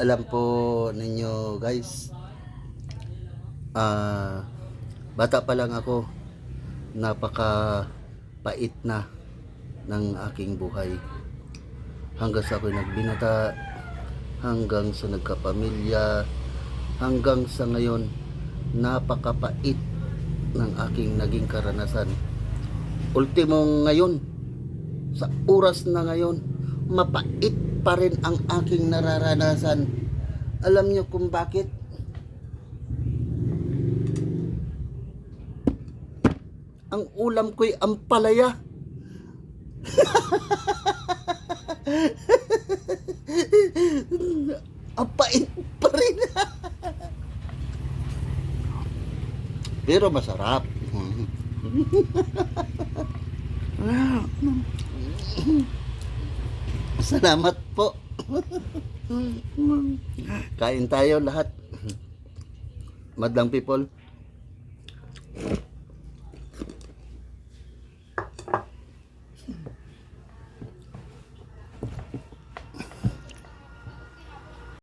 Alam po ninyo guys, bata pa lang ako, napaka pait na ng aking buhay. Hanggang sa ako'y nagbinata, hanggang sa nagkapamilya, hanggang sa ngayon, napakapait ng aking naging karanasan. Ultimo ngayon, sa oras na ngayon, mapait pa rin ang aking nararanasan. Alam niyo kung bakit? Ang ulam ko'y ampalaya. Ang pait pa rin. Pero masarap. Salamat po. Kain tayo lahat. Madlang people.